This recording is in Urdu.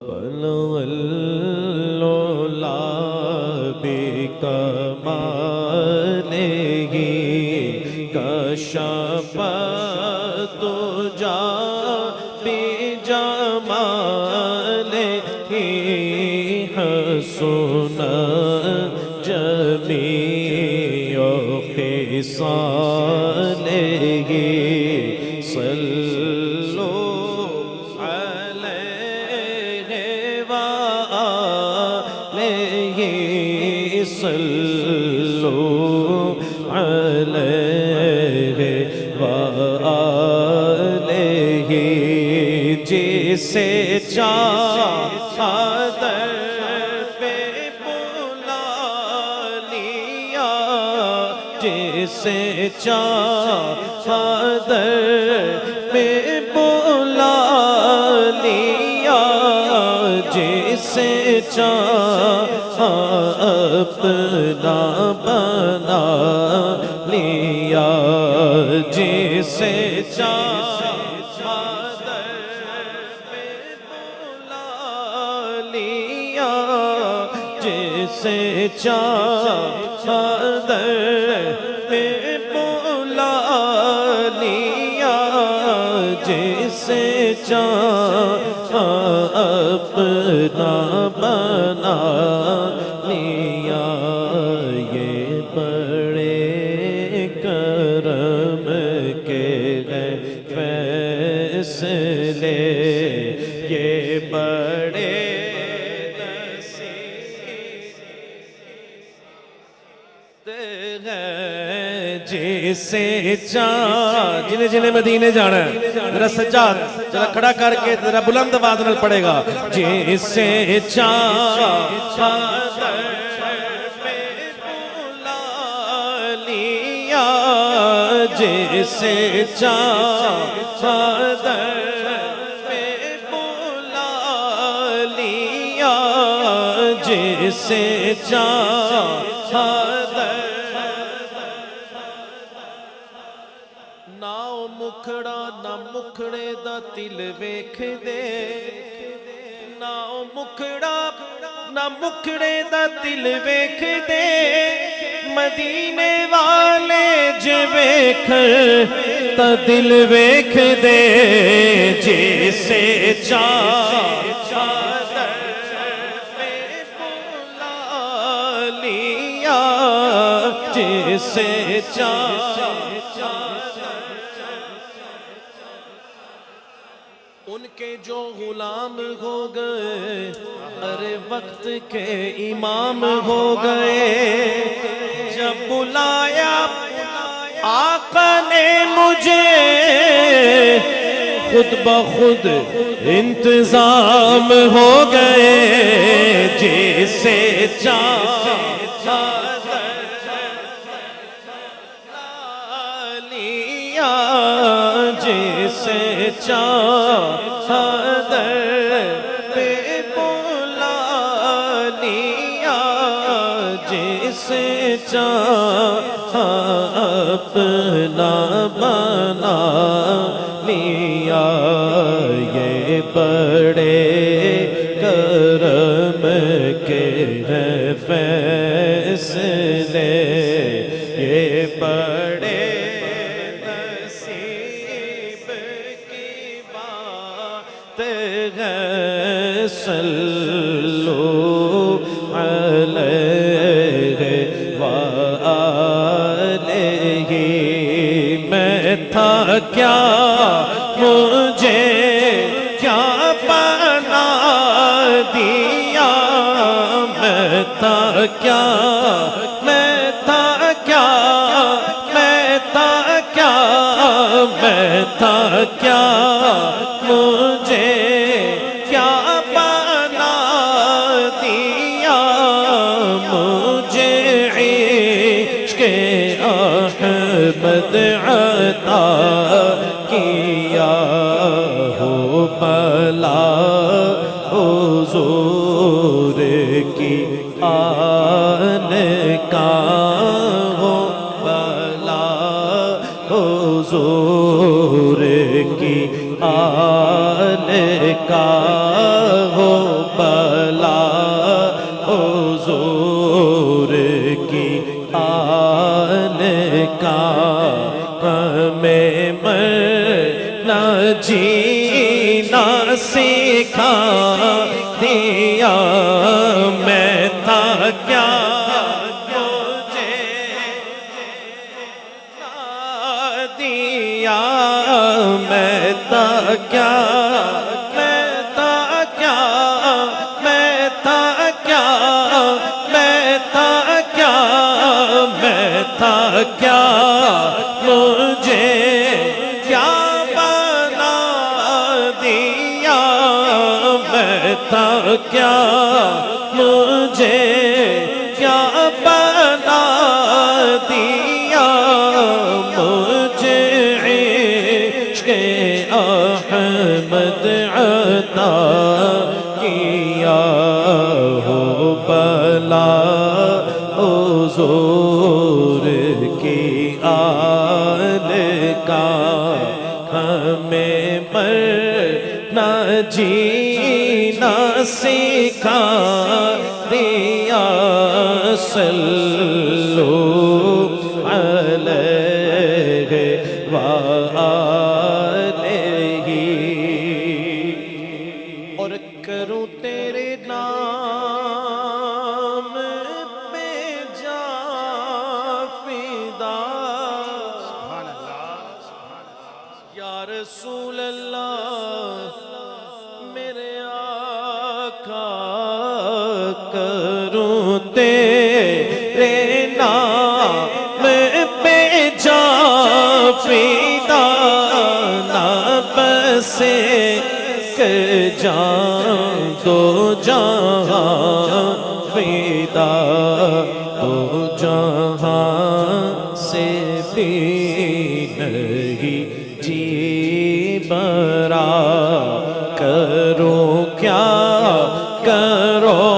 بلغ العلا بکمالہ کشف الدجی بجمالہ حسن جمیع خصالہ صلوا علیہ وآلہ جسے چادر پہ بلا لیا جسے چادر پہ بلا لیا جسے اپنا بنا لیا جسے چادر پہ بلا لیا جسے چادر پہ بلا لیا جسے اپنا بنا لیا یہ بڑے کرم کے فیصلے یہ بڑے جسے جنہیں جنہیں مدینے جانا ہے ذرا سجاد ذرا کھڑا کر کے ذرا بلند آواز میں پڑے گا جسے چادر پہ بلا لیا جسے چادر پہ بلا لیا جسے چادر مکھڑا نہ مکھڑے دا تل ویکھ دے نا مکھڑا نہ مکھڑے دا تل ویکھ دے مدینے والے جے ویکھ تا دل ویکھ دے جسے چادر پہ بلا لیا جسے ان کے جو غلام ہو گئے ارے وقت کے امام ہو گئے جب بلایا آقا نے مجھے خود بخود انتظام ہو گئے جسے چادر لیا جسے چادر پہ بلا لیا جسے اپنا بنا لیا یہ بڑے کرم کے ہیں فیصلے یہ بڑے صلوا علیہ وآلہ میں تھا کیا مجھے کیا بنا دیا میں تھا کیا میں تھا کیا میں تھا کیا میں تھا کیا مجھے احمد عطا کیا ہو بلا حضور کی آن کا ہو بلا حضور کی آن کا ہو دیا میں تھا کیا دیا میں تھا کیا میں تھا کیا میں تھا کیا میں تھا کیا میں تھا کیا مجھے کیا بنا دیا میں تھا کیا مجھے کیا بنا دیا احمد عطا کیا ہو بلا حضور کی آل کا ہمیں مرنا جینا سکھا دیا صلو علیہ اور کروں تیرے نام پہ جا فدا یا رسول اللہ میرے آقا کروں تیرے نام پہ جا فدا نہ بسے جان دو جہاں فدا دو جہاں سے بھی نہیں جی برا کرو کیا کرو